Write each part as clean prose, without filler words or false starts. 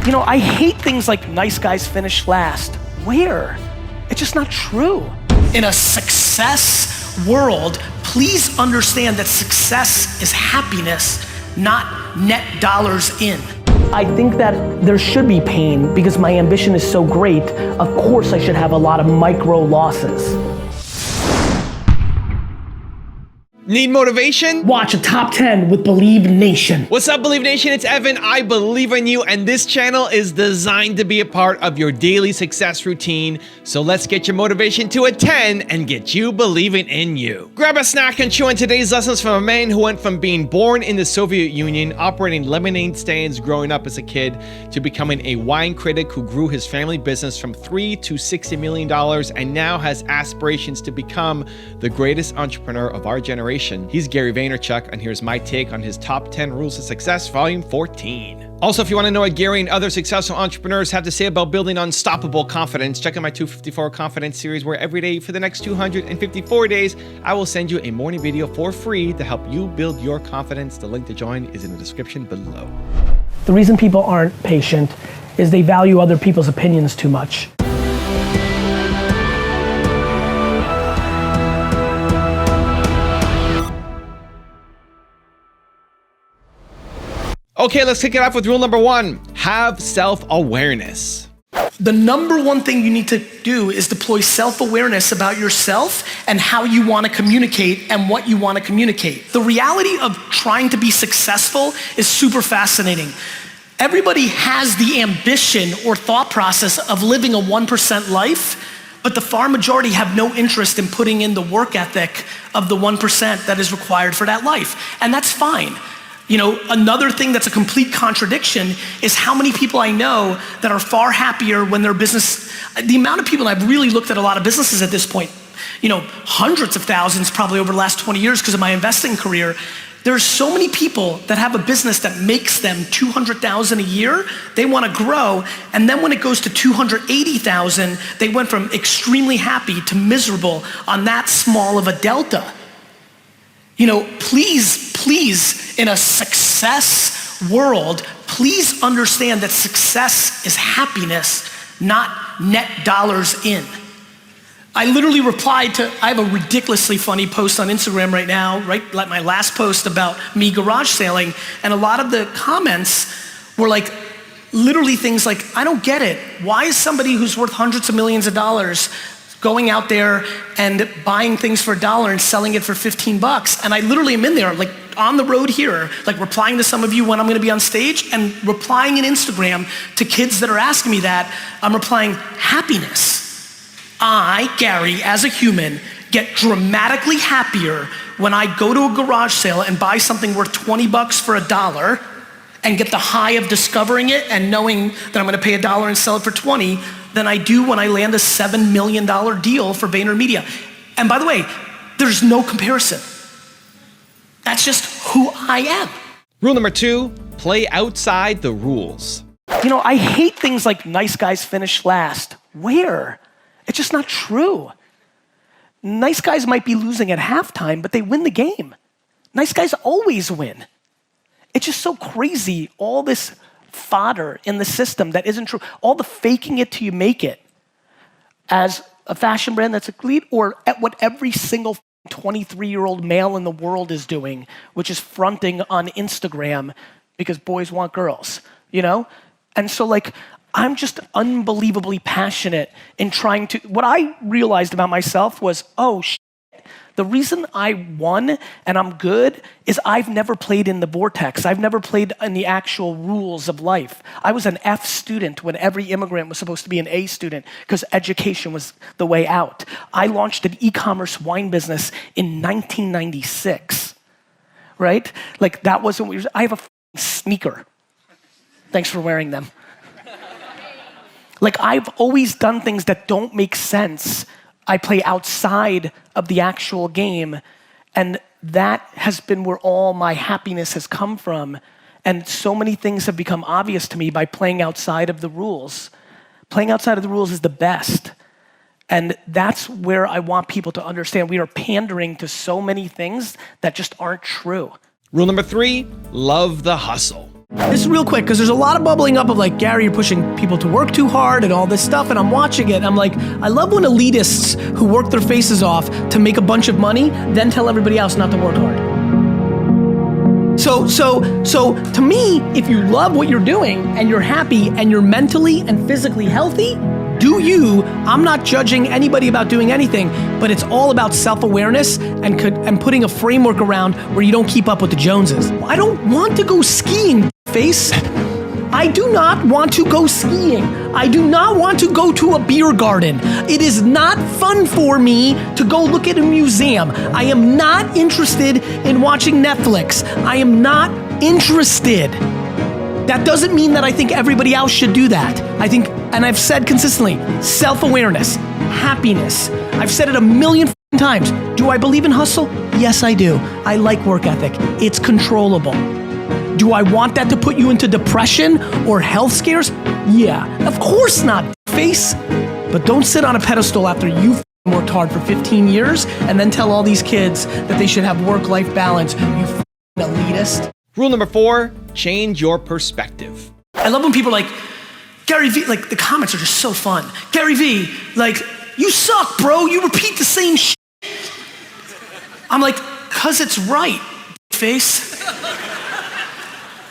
You know, I hate things like nice guys finish last. Where? It's just not true. In a success world, please understand that success is happiness, not net dollars in. I think that there should be pain because my ambition is so great. Of course I should have a lot of micro losses. Need motivation? Watch a top 10 with Believe Nation. What's up, Believe Nation? It's Evan. I believe in you, and this channel is designed to be a part of your daily success routine. So let's get your motivation to a 10 and get you believing in you. Grab a snack and chew on today's lessons from a man who went from being born in the Soviet Union, operating lemonade stands growing up as a kid, to becoming a wine critic who grew his family business from $3 to $60 million and now has aspirations to become the greatest entrepreneur of our generation. He's Gary Vaynerchuk, and here's my take on his top 10 rules of success, volume 14. Also, if you want to know what Gary and other successful entrepreneurs have to say about building unstoppable confidence, check out my 254 Confidence series, where every day for the next 254 days, I will send you a morning video for free to help you build your confidence. The link to join is in the description below. The reason people aren't patient is they value other people's opinions too much. Okay, let's kick it off with rule number 1. Have self-awareness. The number one thing you need to do is deploy self-awareness about yourself and how you want to communicate and what you want to communicate. The reality of trying to be successful is super fascinating. Everybody has the ambition or thought process of living a 1% life, but the far majority have no interest in putting in the work ethic of the 1% that is required for that life. And that's fine. You know, another thing that's a complete contradiction is how many people I know that are far happier when their business, the amount of people, and I've really looked at a lot of businesses at this point, you know, hundreds of thousands probably over the last 20 years because of my investing career. There's so many people that have a business that makes them $200,000 a year. They want to grow, and then when it goes to $280,000, they went from extremely happy to miserable on that small of a delta. You know, please, in a success world, please understand that success is happiness, not net dollars in. I literally replied to, I have a ridiculously funny post on Instagram right now, right? Like my last post about me garage sailing, and a lot of the comments were like, literally things like, I don't get it. Why is somebody who's worth hundreds of millions of dollars going out there and buying things for $1 and selling it for 15 bucks? And I literally am in there, like on the road here, like replying to some of you when I'm gonna be on stage and replying in Instagram to kids that are asking me that. I'm replying, happiness. I, Gary, as a human, get dramatically happier when I go to a garage sale and buy something worth 20 bucks for $1 and get the high of discovering it and knowing that I'm gonna pay $1 and sell it for 20 than I do when I land a $7 million deal for VaynerMedia. And by the way, there's no comparison. That's just who I am. Rule number 2, play outside the rules. You know, I hate things like nice guys finish last. Where? It's just not true. Nice guys might be losing at halftime, but they win the game. Nice guys always win. It's just so crazy, all this fodder in the system that isn't true. All the faking it till you make it as a fashion brand that's a lead, or at what every single 23-year-old male in the world is doing, which is fronting on Instagram because boys want girls, you know? And so like, I'm just unbelievably passionate in trying to, what I realized about myself was, oh shit, the reason I won and I'm good is I've never played in the vortex. I've never played in the actual rules of life. I was an F student when every immigrant was supposed to be an A student because education was the way out. I launched an e-commerce wine business in 1996, right? Like that wasn't, I have a sneaker. Thanks for wearing them. Like I've always done things that don't make sense. I play outside of the actual game, and that has been where all my happiness has come from. And so many things have become obvious to me by playing outside of the rules. Playing outside of the rules is the best. And that's where I want people to understand we are pandering to so many things that just aren't true. Rule number 3, love the hustle. This is real quick, because there's a lot of bubbling up of like, Gary, you're pushing people to work too hard and all this stuff, and I'm watching it, and I'm like, I love when elitists who work their faces off to make a bunch of money, then tell everybody else not to work hard. So to me, if you love what you're doing, and you're happy, and you're mentally and physically healthy, do you. I'm not judging anybody about doing anything, but it's all about self-awareness and putting a framework around where you don't keep up with the Joneses. I don't want to go skiing, face. I do not want to go skiing. I do not want to go to a beer garden. It is not fun for me to go look at a museum. I am not interested in watching Netflix. I am not interested. That doesn't mean that I think everybody else should do that. I think, and I've said consistently, self-awareness, happiness. I've said it a million times. Do I believe in hustle? Yes, I do. I like work ethic. It's controllable. Do I want that to put you into depression or health scares? Yeah, of course not, face. But don't sit on a pedestal after you've worked hard for 15 years and then tell all these kids that they should have work-life balance. You elitist. Rule number 4, change your perspective. I love when people are like, Gary V, like the comments are just so fun. Gary V, like, you suck, bro. You repeat the same shit. I'm like, cause it's right, face.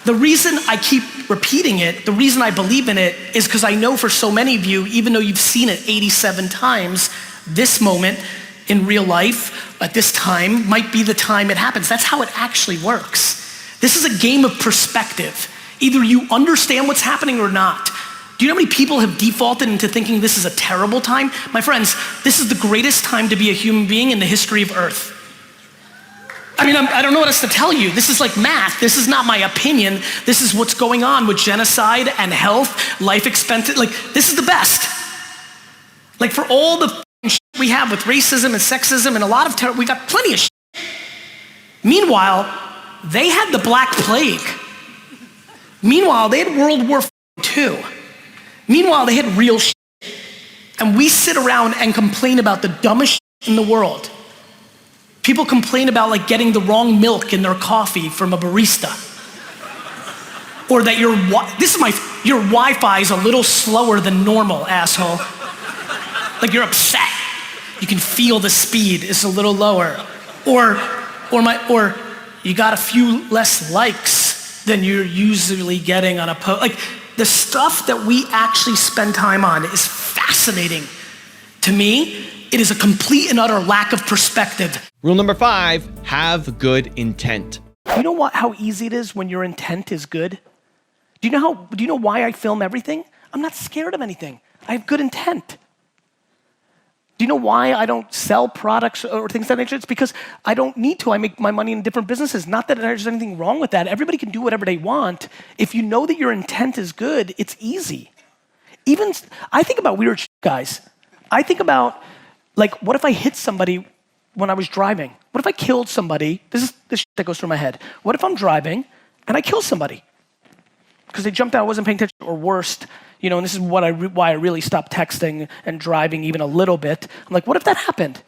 The reason I keep repeating it, the reason I believe in it is because I know for so many of you, even though you've seen it 87 times, this moment in real life at this time might be the time it happens. That's how it actually works. This is a game of perspective. Either you understand what's happening or not. Do you know how many people have defaulted into thinking this is a terrible time? My friends, this is the greatest time to be a human being in the history of Earth. I mean, I don't know what else to tell you. This is like math. This is not my opinion. This is what's going on with genocide and health, life expectancy. Like, this is the best. Like, for all the shit we have with racism and sexism and a lot of terror, we got plenty of shit. Meanwhile, they had the Black Plague. Meanwhile, they had World War II. Meanwhile, they had real shit. And we sit around and complain about the dumbest shit in the world. People complain about like getting the wrong milk in their coffee from a barista. Or that your Wi-Fi is a little slower than normal, asshole. Like you're upset. You can feel the speed is a little lower. Or you got a few less likes than you're usually getting on a post. Like the stuff that we actually spend time on is fascinating. To me, it is a complete and utter lack of perspective. Rule number 5, have good intent. You know how easy it is when your intent is good? Do you know why I film everything? I'm not scared of anything. I have good intent. Do you know why I don't sell products or things of that nature? It's because I don't need to. I make my money in different businesses. Not that there's anything wrong with that. Everybody can do whatever they want. If you know that your intent is good, it's easy. Even, I think about weird shit, guys. I think about, like, what if I hit somebody when I was driving? What if I killed somebody? This is the shit that goes through my head. What if I'm driving and I kill somebody? Because they jumped out, I wasn't paying attention, or worst, and this is why I really stopped texting and driving even a little bit. I'm like, what if that happened?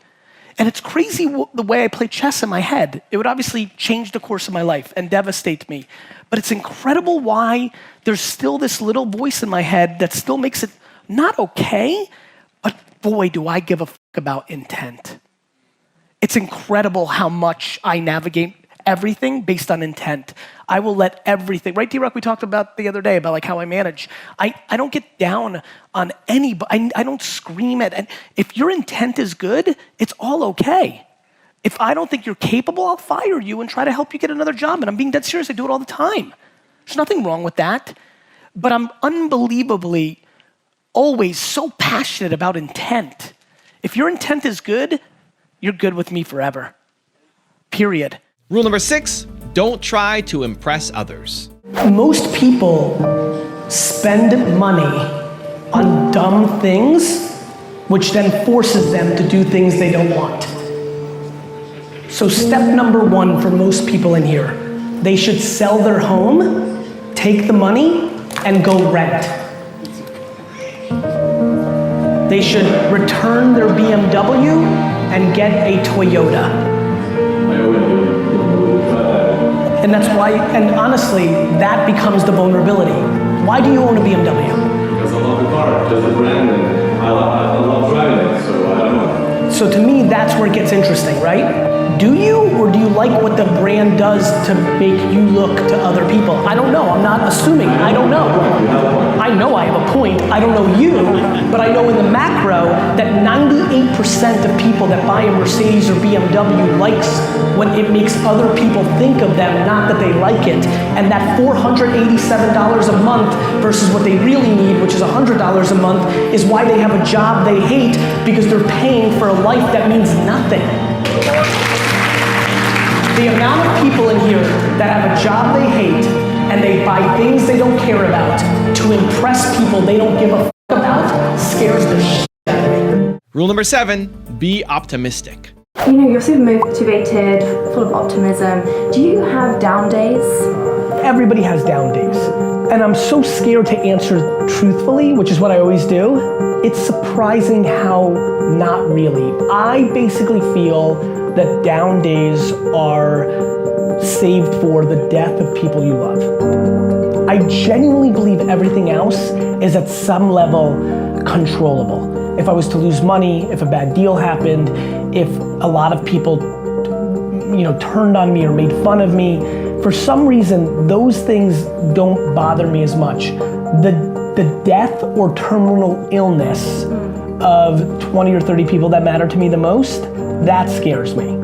And it's crazy the way I play chess in my head. It would obviously change the course of my life and devastate me. But it's incredible why there's still this little voice in my head that still makes it not okay, but boy, do I give a fuck about intent. It's incredible how much I navigate everything based on intent. I will let everything, right, D-Rock, we talked about the other day about like how I manage. I don't get down on anybody. I don't scream at, and if your intent is good, it's all okay. If I don't think you're capable, I'll fire you and try to help you get another job. And I'm being dead serious, I do it all the time. There's nothing wrong with that. But I'm unbelievably always so passionate about intent. If your intent is good, you're good with me forever. Period. Rule number 6, don't try to impress others. Most people spend money on dumb things, which then forces them to do things they don't want. So step number 1 for most people in here, they should sell their home, take the money, and go rent. They should return their BMW and get a Toyota. And that's why, and honestly, that becomes the vulnerability. Why do you own a BMW? Because I love the car, just the brand, and I love driving it, so I don't know. So to me, that's where it gets interesting, right? Do you, or do you like what the brand does to make you look to other people? I don't know, I'm not assuming, I don't know. I know I have a point, I don't know you, but I know in the macro that 98% of people that buy a Mercedes or BMW likes when it makes other people think of them, not that they like it. And that $487 a month versus what they really need, which is $100 a month, is why they have a job they hate, because they're paying for a life that means nothing. The amount of people in here that have a job they hate and they buy things they don't care about to impress people they don't give a f about scares the shit out of me. Rule number 7, be optimistic. You know, you're super motivated, full of optimism. Do you have down days? Everybody has down days. And I'm so scared to answer truthfully, which is what I always do. It's surprising how not really. I basically feel that down days are saved for the death of people you love. I genuinely believe everything else is at some level controllable. If I was to lose money, if a bad deal happened, if a lot of people, turned on me or made fun of me, for some reason, those things don't bother me as much. The death or terminal illness of 20 or 30 people that matter to me the most, that scares me.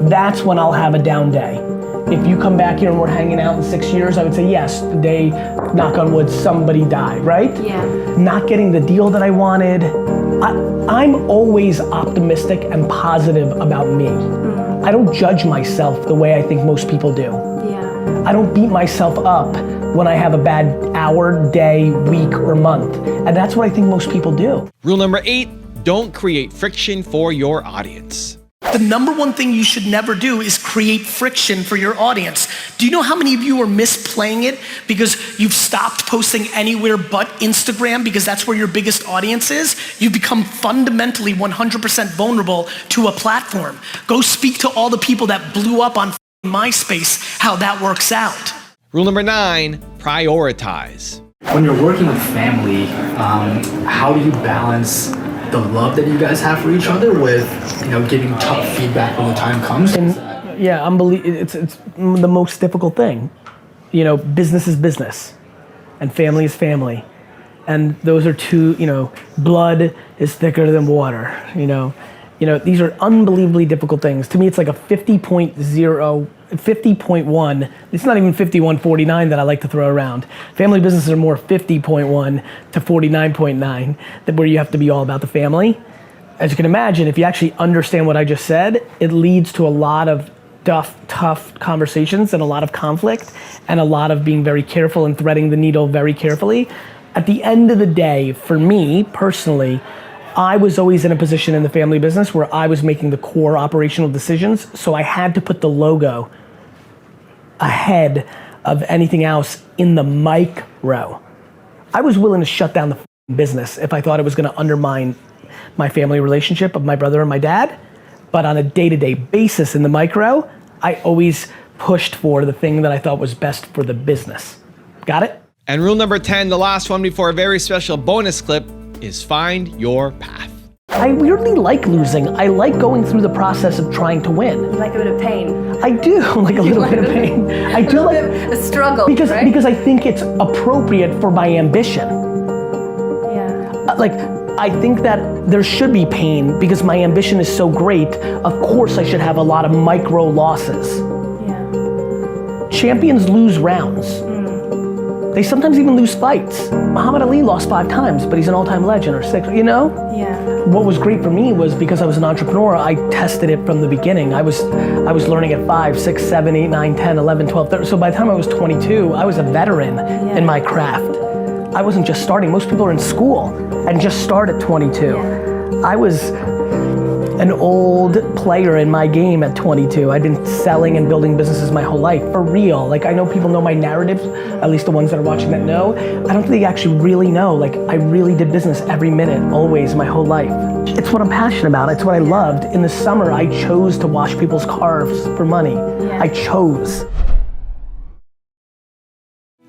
That's when I'll have a down day. If you come back here and we're hanging out in 6 years, I would say yes, the day, knock on wood, somebody died, right? Yeah. Not getting the deal that I wanted. I'm always optimistic and positive about me. I don't judge myself the way I think most people do. Yeah. I don't beat myself up when I have a bad hour, day, week, or month. And that's what I think most people do. Rule number 8, don't create friction for your audience. The number one thing you should never do is create friction for your audience. Do you know how many of you are misplaying it because you've stopped posting anywhere but Instagram because that's where your biggest audience is? You've become fundamentally 100% vulnerable to a platform. Go speak to all the people that blew up on MySpace, how that works out. Rule number 9, prioritize. When you're working with family, how do you balance the love that you guys have for each other with, giving tough feedback when the time comes? And yeah, it's the most difficult thing. Business is business, and family is family, and those are two. Blood is thicker than water. These are unbelievably difficult things. To me, it's like a 50.1. It's not even 51.49 that I like to throw around. Family businesses are more 50.1 to 49.9, where you have to be all about the family. As you can imagine, if you actually understand what I just said, it leads to a lot of tough conversations and a lot of conflict and a lot of being very careful and threading the needle very carefully. At the end of the day, for me personally, I was always in a position in the family business where I was making the core operational decisions, so I had to put the logo ahead of anything else in the micro. I was willing to shut down the business if I thought it was gonna undermine my family relationship of my brother and my dad, but on a day-to-day basis in the micro, I always pushed for the thing that I thought was best for the business. Got it? And rule number 10, the last one before a very special bonus clip, is find your path. I weirdly like losing. I like going through the process of trying to win. You like a bit of pain? I do like a little bit of pain. I do like a struggle, because right? because I think it's appropriate for my ambition. Yeah. I think that there should be pain because my ambition is so great. Of course, I should have a lot of micro losses. Yeah. Champions lose rounds. They sometimes even lose fights. Muhammad Ali lost 5 times, but he's an all-time legend, or 6, Yeah. What was great for me was because I was an entrepreneur, I tested it from the beginning. I was learning at 5, 6, 7, 8, 9, 10, 11, 12, 13. So by the time I was 22, I was a veteran in my craft. I wasn't just starting. Most people are in school and just start at 22. Yeah. I was an old player in my game at 22. I'd been selling and building businesses my whole life, for real. I know people know my narrative, at least the ones that are watching that know. I don't think they actually really know. I really did business every minute, always, my whole life. It's what I'm passionate about. It's what I loved. In the summer, I chose to wash people's cars for money. I chose.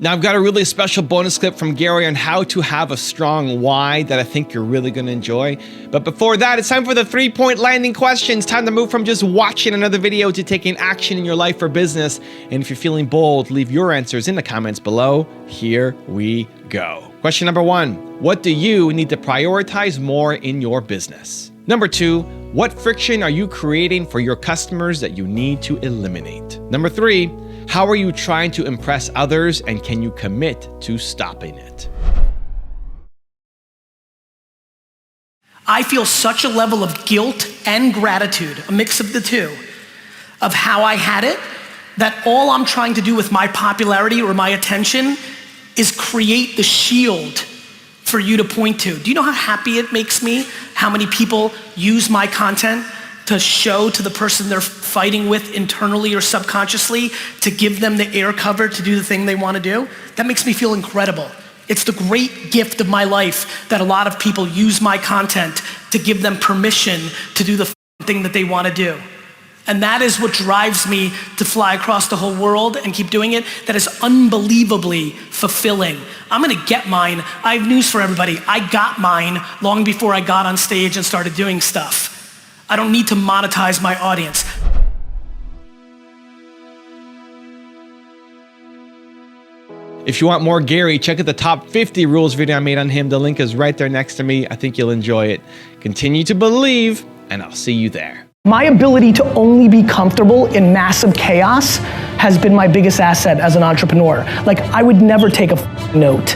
Now, I've got a really special bonus clip from Gary on how to have a strong why that I think you're really going to enjoy. But before that, it's time for the 3-point landing questions. Time to move from just watching another video to taking action in your life or business. And if you're feeling bold, leave your answers in the comments below. Here we go. Question number 1, what do you need to prioritize more in your business? Number 2, what friction are you creating for your customers that you need to eliminate? Number 3, how are you trying to impress others, and can you commit to stopping it? I feel such a level of guilt and gratitude, a mix of the two, of how I had it, that all I'm trying to do with my popularity or my attention is create the shield for you to point to. Do you know how happy it makes me how many people use my content to show to the person they're fighting with internally or subconsciously, to give them the air cover to do the thing they want to do? That makes me feel incredible. It's the great gift of my life that a lot of people use my content to give them permission to do the thing that they want to do. And that is what drives me to fly across the whole world and keep doing it. That is unbelievably fulfilling. I'm gonna get mine. I have news for everybody. I got mine long before I got on stage and started doing stuff. I don't need to monetize my audience. If you want more Gary, check out the top 50 rules video I made on him. The link is right there next to me. I think you'll enjoy it. Continue to believe, and I'll see you there. My ability to only be comfortable in massive chaos has been my biggest asset as an entrepreneur. Like, I would never take a note.